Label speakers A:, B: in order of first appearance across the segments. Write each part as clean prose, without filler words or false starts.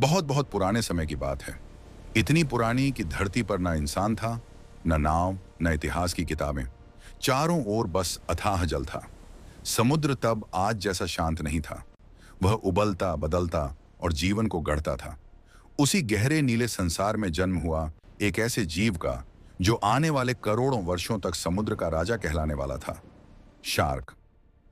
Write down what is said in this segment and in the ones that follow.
A: बहुत बहुत पुराने समय की बात है। इतनी पुरानी कि धरती पर ना इंसान था, न नाव, न इतिहास की किताबें। चारों ओर बस अथाह जल था। समुद्र तब आज जैसा शांत नहीं था। वह उबलता बदलता और जीवन को गढ़ता था। उसी गहरे नीले संसार में जन्म हुआ एक ऐसे जीव का जो आने वाले करोड़ों वर्षों तक समुद्र का राजा कहलाने वाला था। शार्क।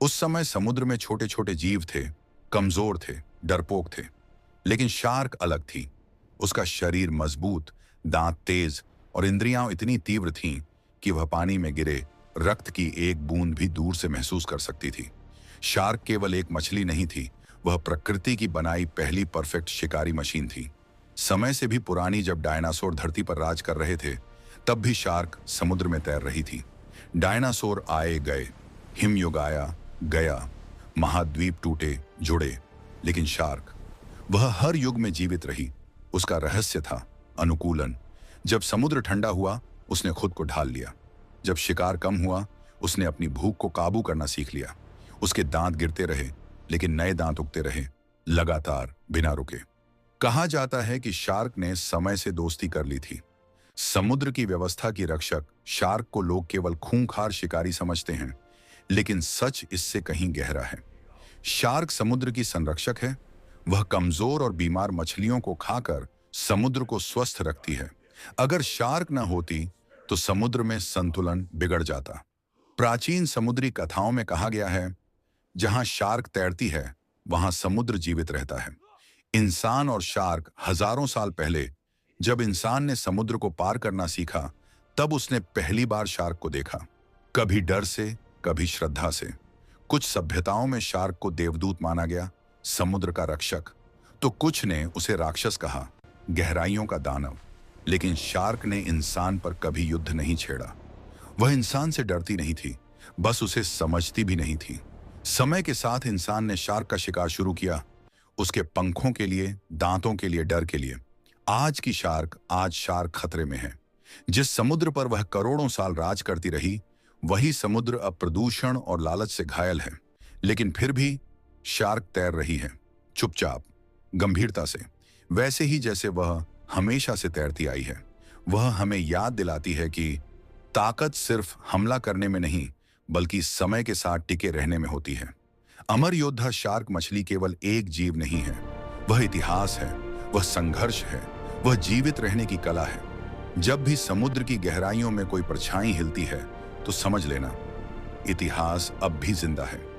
A: उस समय समुद्र में छोटे छोटे जीव थे, कमजोर थे, डरपोक थे। लेकिन शार्क अलग थी। उसका शरीर मजबूत, दांत तेज और इंद्रियां इतनी तीव्र थीं कि वह पानी में गिरे रक्त की एक बूंद भी दूर से महसूस कर सकती थी। शार्क केवल एक मछली नहीं थी, वह प्रकृति की बनाई पहली परफेक्ट शिकारी मशीन थी। समय से भी पुरानी, जब डायनासोर धरती पर राज कर रहे थे, तब भी शार्क समुद्र में तैर रही थी। डायनासोर आए गए, हिमयुग आया गया, महाद्वीप टूटे जुड़े, लेकिन शार्क, वह हर युग में जीवित रही। उसका रहस्य था अनुकूलन। जब समुद्र ठंडा हुआ, उसने खुद को ढाल लिया। जब शिकार कम हुआ, उसने अपनी भूख को काबू करना सीख लिया। उसके दांत गिरते रहे, लेकिन नए दांत उगते रहे, लगातार, बिना रुके। कहा जाता है कि शार्क ने समय से दोस्ती कर ली थी। समुद्र की व्यवस्था की रक्षक शार्क को लोग केवल खूंखार शिकारी समझते हैं, लेकिन सच इससे कहीं गहरा है। शार्क समुद्र की संरक्षक है। वह कमजोर और बीमार मछलियों को खाकर समुद्र को स्वस्थ रखती है। अगर शार्क न होती तो समुद्र में संतुलन बिगड़ जाता। प्राचीन समुद्री कथाओं में कहा गया है, जहां शार्क तैरती है, वहां समुद्र जीवित रहता है। इंसान और शार्क हजारों साल पहले, जब इंसान ने समुद्र को पार करना सीखा, तब उसने पहली बार शार्क को देखा। कभी डर से, कभी श्रद्धा से। कुछ सभ्यताओं में शार्क को देवदूत माना गया, समुद्र का रक्षक। तो कुछ ने उसे राक्षस कहा, गहराइयों का दानव। लेकिन शार्क ने इंसान पर कभी युद्ध नहीं छेड़ा। वह इंसान से डरती नहीं थी, बस उसे समझती भी नहीं थी। समय के साथ इंसान ने शार्क का शिकार शुरू किया, उसके पंखों के लिए, दांतों के लिए, डर के लिए। आज शार्क खतरे में है। जिस समुद्र पर वह करोड़ों साल राज करती रही, वही समुद्र अब प्रदूषण और लालच से घायल है। लेकिन फिर भी शार्क तैर रही है, चुपचाप, गंभीरता से, वैसे ही जैसे वह हमेशा से तैरती आई है। वह हमें याद दिलाती है कि ताकत सिर्फ हमला करने में नहीं, बल्कि समय के साथ टिके रहने में होती है। अमर योद्धा शार्क मछली केवल एक जीव नहीं है, वह इतिहास है, वह संघर्ष है, वह जीवित रहने की कला है। जब भी समुद्र की गहराइयों में कोई परछाई हिलती है, तो समझ लेना, इतिहास अब भी जिंदा है।